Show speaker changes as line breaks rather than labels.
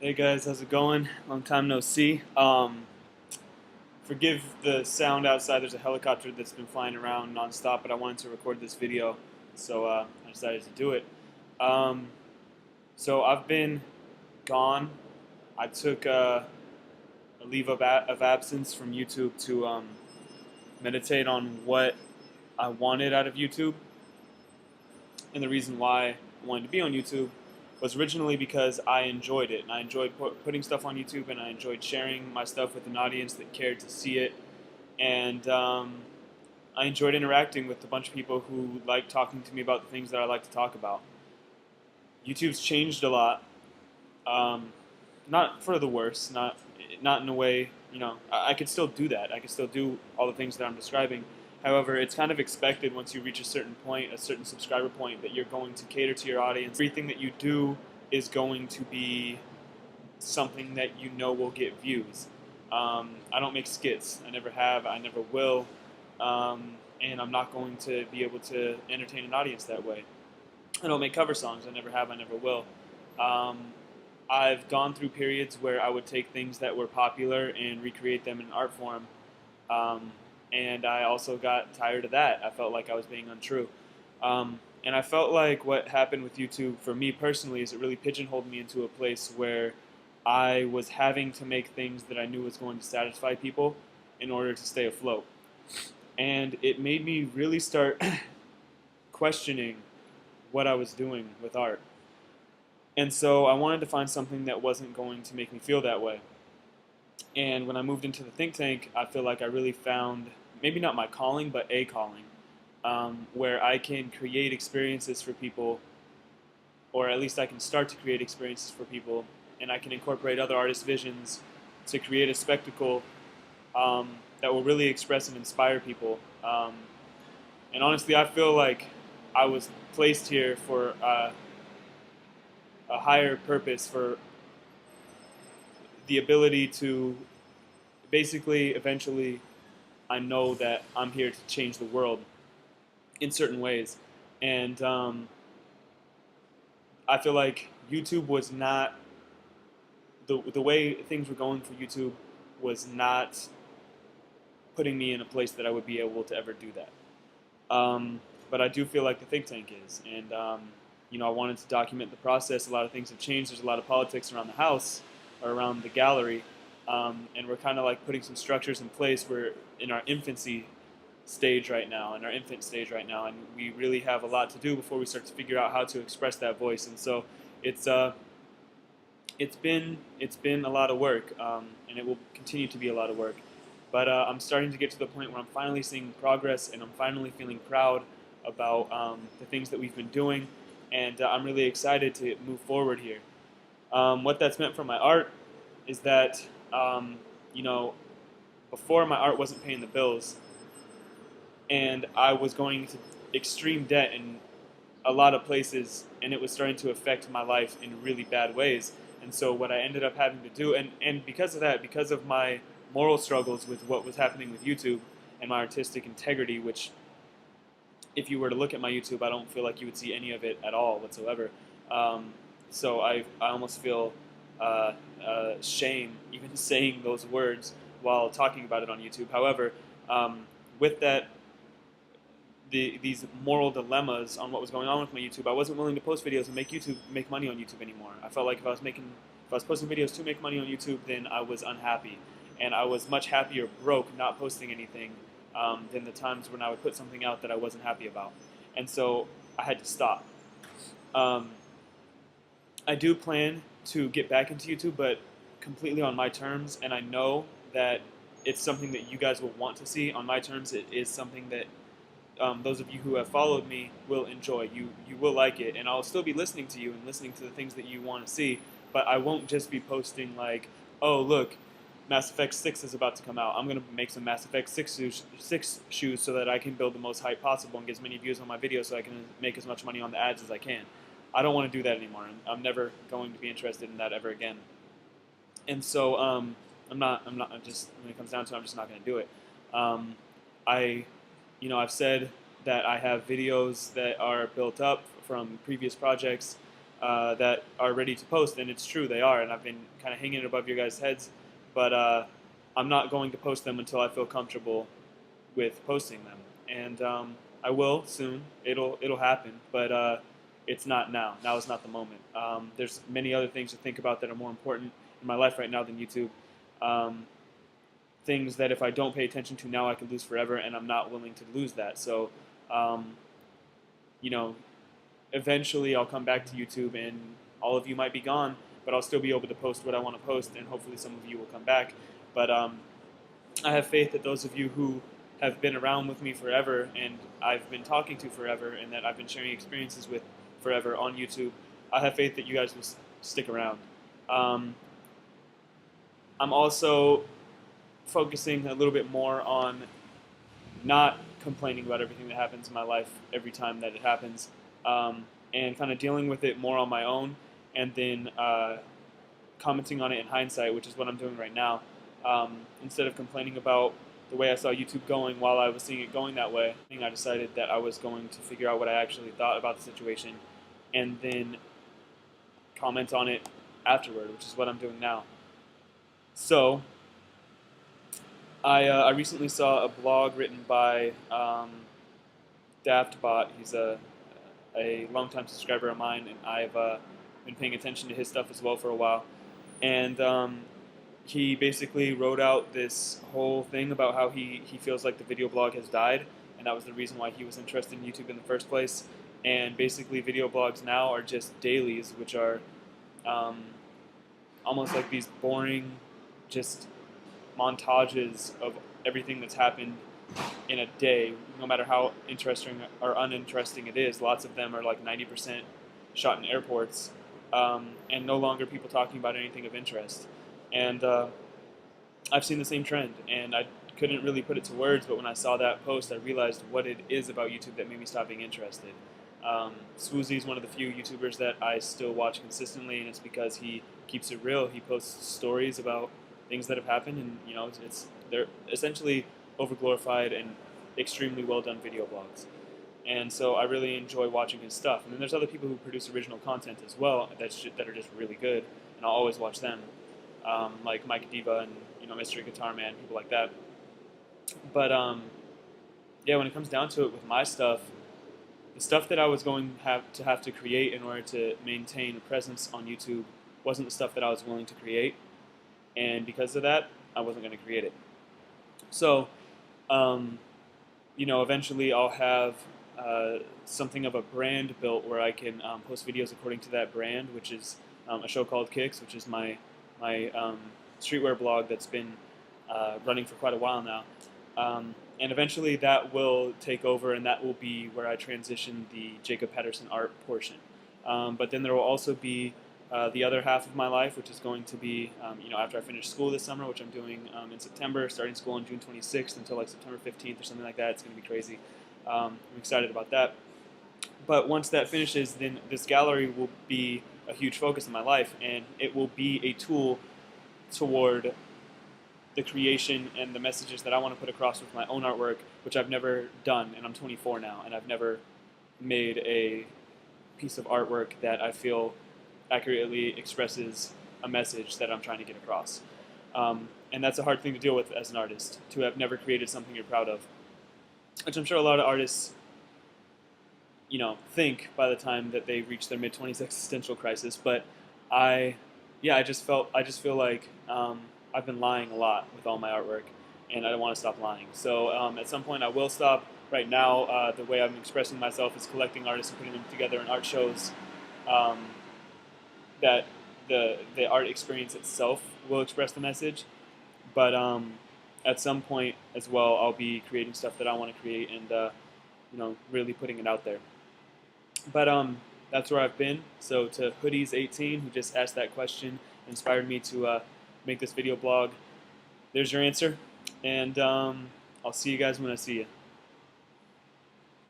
Hey guys, how's it going? Long time no see. Forgive the sound outside. There's a helicopter that's been flying around nonstop, but I wanted to record this video, so I decided to do it. Um, so I've been gone. I took a leave of absence from YouTube to meditate on what I wanted out of YouTube, and the reason why I wanted to be on YouTube was originally because I enjoyed it, and I enjoyed putting stuff on YouTube, and I enjoyed sharing my stuff with an audience that cared to see it, and I enjoyed interacting with a bunch of people who liked talking to me about the things that I like to talk about. YouTube's changed a lot, not for the worse, not in a way, I could still do that. I could still do all the things that I'm describing. However, it's kind of expected once you reach a certain point, a certain subscriber point, that you're going to cater to your audience. Everything that you do is going to be something that you know will get views. I don't make skits. I never have. I never will. And I'm not going to be able to entertain an audience that way. I don't make cover songs. I never have. I never will. Um, I've gone through periods where I would take things that were popular and recreate them in art form. Um, and I also got tired of that. I felt like I was being untrue. And I felt like what happened with YouTube for me personally is it really pigeonholed me into a place where I was having to make things that I knew was going to satisfy people in order to stay afloat. And it made me really start questioning what I was doing with art. And so I wanted to find something that wasn't going to make me feel that way. And when I moved into the think tank, I feel like I really found maybe not my calling, but a calling, where I can create experiences for people, or at least I can start to create experiences for people, and I can incorporate other artists' visions to create a spectacle that will really express and inspire people. And honestly, I feel like I was placed here for a higher purpose, for the ability to basically, eventually, I know that I'm here to change the world in certain ways. And I feel like YouTube was not, the way things were going for YouTube was not putting me in a place that I would be able to ever do that. But I do feel like the think tank is. And, I wanted to document the process. A lot of things have changed. There's a lot of politics around the house or around the gallery. And we're kind of like putting some structures in place. We're in our infancy stage right now, in our infant stage right now, and we really have a lot to do before we start to figure out how to express that voice. And so it's it's been a lot of work, and it will continue to be a lot of work. But I'm starting to get to the point where I'm finally seeing progress, and I'm finally feeling proud about the things that we've been doing, and I'm really excited to move forward here. What that's meant for my art is that, you know, before my art wasn't paying the bills, and I was going into extreme debt in a lot of places, and it was starting to affect my life in really bad ways. And so what I ended up having to do, and because of that, because of my moral struggles with what was happening with YouTube and my artistic integrity, which if you were to look at my YouTube, I don't feel like you would see any of it at all whatsoever. So I almost feel shame even saying those words while talking about it on YouTube. However, with that, these moral dilemmas on what was going on with my YouTube, I wasn't willing to post videos and make money on YouTube anymore. I felt like if I was posting videos to make money on YouTube, then I was unhappy, and I was much happier broke, not posting anything, than the times when I would put something out that I wasn't happy about. And so I had to stop. Um, I do plan to get back into YouTube, but completely on my terms, and I know that it's something that you guys will want to see on my terms. It is something that those of you who have followed me will enjoy. You will like it, and I'll still be listening to you and listening to the things that you want to see. But I won't just be posting like, oh look, Mass Effect 6 is about to come out. I'm gonna make some Mass Effect 6 shoes so that I can build the most hype possible and get as many views on my videos so I can make as much money on the ads as I can. I don't want to do that anymore. I'm never going to be interested in that ever again. And so I'm just, when it comes down to it, I'm just not going to do it. Um, I I've said that I have videos that are built up from previous projects, that are ready to post, and it's true, they are, and I've been kind of hanging it above your guys' heads, but I'm not going to post them until I feel comfortable with posting them, and I will soon. It'll happen, but it's not now. Now is not the moment. There's many other things to think about that are more important in my life right now than YouTube. Things that if I don't pay attention to now, I could lose forever, and I'm not willing to lose that. So, you know, eventually I'll come back to YouTube, and all of you might be gone, but I'll still be able to post what I want to post, and hopefully some of you will come back. But I have faith that those of you who have been around with me forever, and I've been talking to forever, and that I've been sharing experiences with forever on YouTube, I have faith that you guys will stick around. I'm also focusing a little bit more on not complaining about everything that happens in my life every time that it happens, and kind of dealing with it more on my own, and then commenting on it in hindsight, which is what I'm doing right now. Instead of complaining about the way I saw YouTube going while I was seeing it going that way, I decided that I was going to figure out what I actually thought about the situation and then comment on it afterward, which is what I'm doing now. So, I recently saw a blog written by DaftBot. He's a longtime subscriber of mine, and I've been paying attention to his stuff as well for a while. And he basically wrote out this whole thing about how he feels like the video blog has died, and that was the reason why he was interested in YouTube in the first place. And basically video blogs now are just dailies, which are almost like these boring, just montages of everything that's happened in a day, no matter how interesting or uninteresting it is. Lots of them are like 90% shot in airports, and no longer people talking about anything of interest. And I've seen the same trend, and I couldn't really put it to words, but when I saw that post, I realized what it is about YouTube that made me stop being interested. Swoozy is one of the few YouTubers that I still watch consistently, and it's because he keeps it real. He posts stories about things that have happened, and you know, they're essentially overglorified and extremely well done video blogs. And so I really enjoy watching his stuff. And then there's other people who produce original content as well that are just really good, and I'll always watch them, like Mike Diva and Mystery Guitar Man, people like that. But yeah, when it comes down to it with my stuff, the stuff that I was going to have to create in order to maintain a presence on YouTube wasn't the stuff that I was willing to create, and because of that, I wasn't going to create it. So, eventually I'll have something of a brand built where I can post videos according to that brand, which is a show called Kicks, which is my streetwear blog that's been running for quite a while now. And eventually that will take over, and that will be where I transition the Jacob Patterson art portion. But then there will also be the other half of my life, which is going to be, after I finish school this summer, which I'm doing in September, starting school on June 26th until like September 15th or something like that. It's going to be crazy. I'm excited about that. But once that finishes, then this gallery will be a huge focus in my life, and it will be a tool toward the creation and the messages that I want to put across with my own artwork, which I've never done, and I'm 24 now, and I've never made a piece of artwork that I feel accurately expresses a message that I'm trying to get across. And that's a hard thing to deal with as an artist, to have never created something you're proud of, which I'm sure a lot of artists think by the time that they reach their mid-20s existential crisis. But I just feel like I've been lying a lot with all my artwork, and I don't want to stop lying. So at some point I will stop. Right now, the way I'm expressing myself is collecting artists and putting them together in art shows. That the art experience itself will express the message, but at some point as well, I'll be creating stuff that I want to create, and really putting it out there. But that's where I've been. So to Hoodies18, who just asked that question, inspired me to make this video blog, there's your answer, and I'll see you guys when I see you.